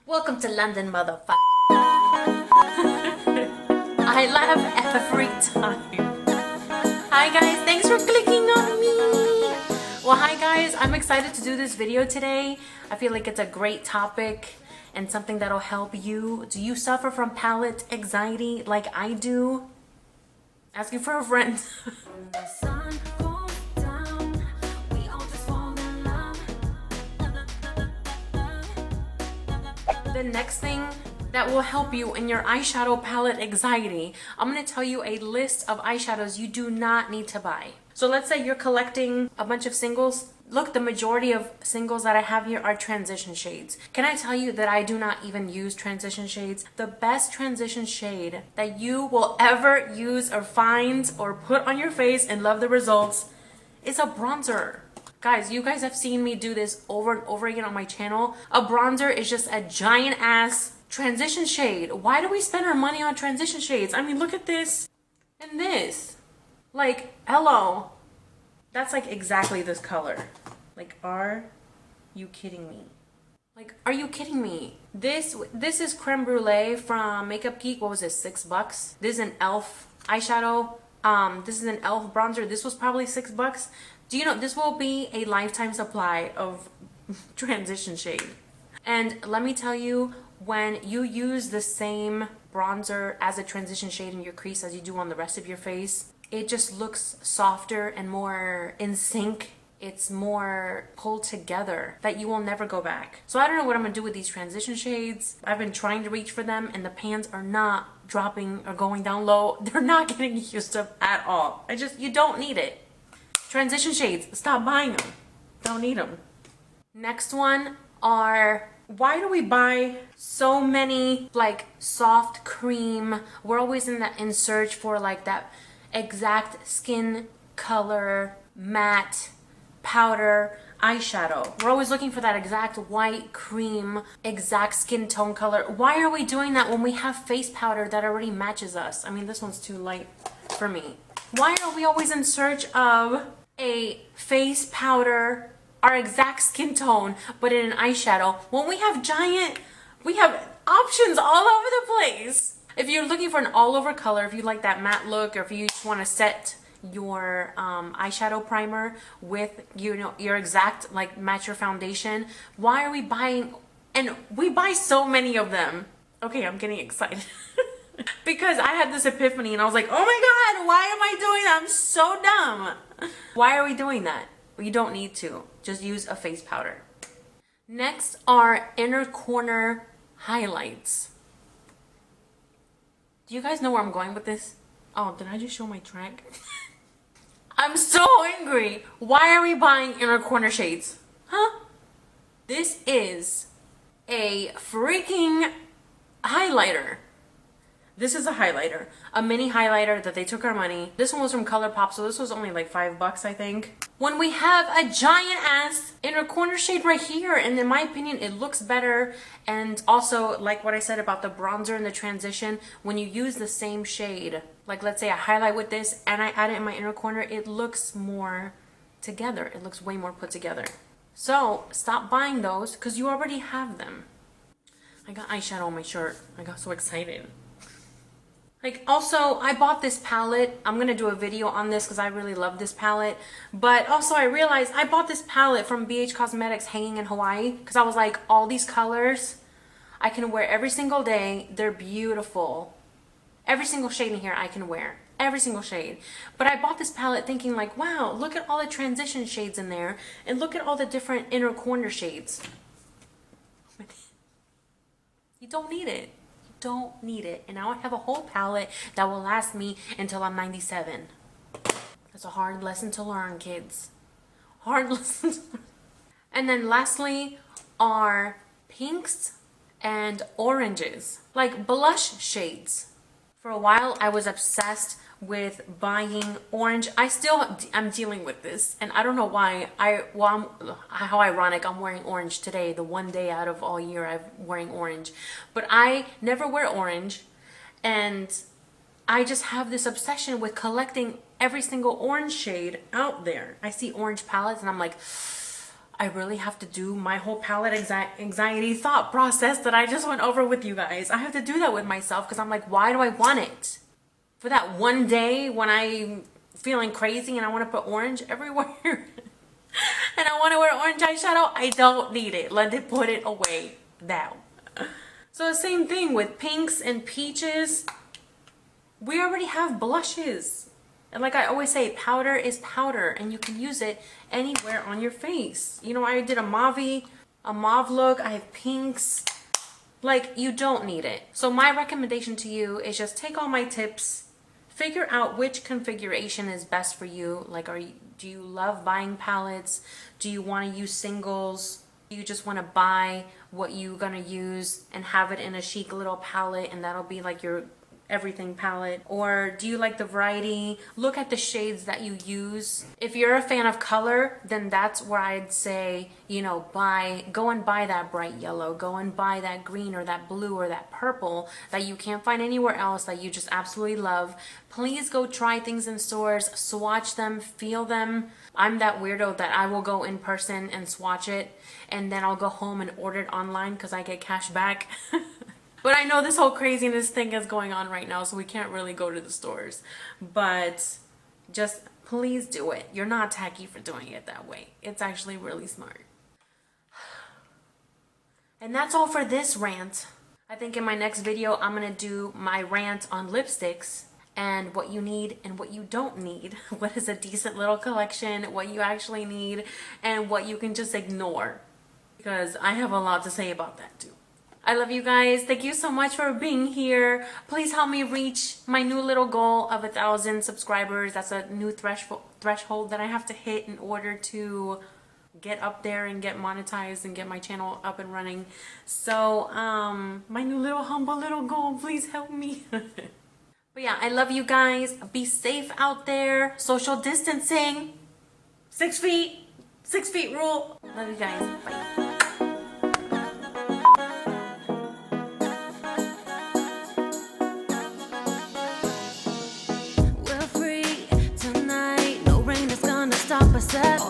Welcome to London, motherfucker. I laugh every time. Hi guys, thanks for clicking on me. Well, hi guys, I'm excited to do this video today. I feel like it's a great topic and something that'll help you. Do you suffer from palette anxiety like I do? Asking for a friend. The next thing that will help you in your eyeshadow palette anxiety, I'm going to tell you a list of eyeshadows you do not need to buy. So let's say you're collecting a bunch of singles. Look, the majority of singles that I have here are transition shades. Can I tell you that I do not even use transition shades? The best transition shade that you will ever use or find or put on your face and love the results is a bronzer. Guys, you guys have seen me do this over and over again on my channel. A bronzer is just a giant ass transition shade. Why do we spend our money on transition shades? I mean, look at this and this. Like, hello. That's like exactly this color. Like, are you kidding me? Like, are you kidding me? This is Creme Brulee from Makeup Geek. What was this, $6? This is an e.l.f. eyeshadow. This is an e.l.f. bronzer. This was probably $6. Do you know this will be a lifetime supply of transition shade? And let me tell you, when you use the same bronzer as a transition shade in your crease as you do on the rest of your face, it just looks softer and more in sync. It's more pulled together that you will never go back. So I don't know what I'm gonna do with these transition shades. I've been trying to reach for them and the pans are not dropping or going down low. They're not getting used up at all. You don't need it. Transition shades, stop buying them. Don't need them. Next one are, why do we buy so many like soft cream? We're always in search for like that exact skin color, matte, powder, eyeshadow. We're always looking for that exact white cream, exact skin tone color. Why are we doing that when we have face powder that already matches us? I mean, this one's too light for me. Why are we always in search of a face powder, our exact skin tone, but in an eyeshadow when we have options all over the place? If you're looking for an all-over color, if you like that matte look, or if you just want to set your eyeshadow primer with, you know, your exact, like, match your foundation, why are we buying? And we buy so many of them. Okay, I'm getting excited. Because I had this epiphany and I was like, oh my god, why am I doing that? I'm so dumb. Why are we doing that? You don't need to. Just use a face powder. Next are inner corner highlights. Do you guys know where I'm going with this? Oh, did I just show my track? I'm so angry. Why are we buying inner corner shades? Huh? This is a freaking highlighter. This is a highlighter, a mini highlighter that they took our money. This one was from ColourPop, so this was only like $5, I think. When we have a giant ass inner corner shade right here, and in my opinion, it looks better. And also, like what I said about the bronzer and the transition, when you use the same shade, like let's say I highlight with this and I add it in my inner corner, it looks more together. It looks way more put together. So stop buying those because you already have them. I got eyeshadow on my shirt. I got so excited. Like, also, I bought this palette. I'm gonna do a video on this because I really love this palette. But also, I realized I bought this palette from BH Cosmetics hanging in Hawaii because I was like, all these colors I can wear every single day. They're beautiful. Every single shade in here I can wear. Every single shade. But I bought this palette thinking like, wow, look at all the transition shades in there. And look at all the different inner corner shades. You don't need it. Don't need it. And now I have a whole palette that will last me until I'm 97. That's a hard lesson to learn, kids. Hard lesson to learn. And then lastly are pinks and oranges, like blush shades. For a while I was obsessed with buying orange. I'm dealing with this and I don't know why. How ironic, I'm wearing orange today, the one day out of all year I'm wearing orange. But I never wear orange and I just have this obsession with collecting every single orange shade out there. I see orange palettes and I'm like, I really have to do my whole palette anxiety thought process that I just went over with you guys. I have to do that with myself because I'm like, why do I want it? For that one day when I'm feeling crazy and I want to put orange everywhere and I want to wear orange eyeshadow, I don't need it. Let it put it away now. So the same thing with pinks and peaches. We already have blushes. And like I always say, powder is powder and you can use it anywhere on your face. You know, I did a mauve look. I have pinks. Like, you don't need it. So my recommendation to you is just take all my tips, figure out which configuration is best for you. Like, do you love buying palettes? Do you want to use singles? Do you just want to buy what you're gonna use and have it in a chic little palette and that'll be like your everything palette? Or do you like the variety? Look at the shades that you use. If you're a fan of color, then that's where I'd say, you know, go and buy that bright yellow, go and buy that green or that blue or that purple that you can't find anywhere else that you just absolutely love. Please go try things in stores, swatch them, feel them. I'm that weirdo that I will go in person and swatch it and then I'll go home and order it online because I get cash back. But I know this whole craziness thing is going on right now, so we can't really go to the stores. But just please do it. You're not tacky for doing it that way. It's actually really smart. And that's all for this rant. I think in my next video, I'm going to do my rant on lipsticks and what you need and what you don't need. What is a decent little collection, what you actually need, and what you can just ignore. Because I have a lot to say about that too. I love you guys. Thank you so much for being here. Please help me reach my new little goal of 1,000 subscribers. That's a new threshold that I have to hit in order to get up there and get monetized and get my channel up and running. So my new little humble little goal, please help me. But yeah, I love you guys. Be safe out there. Social distancing. 6 feet. 6 feet rule. Love you guys. Bye. Stop us at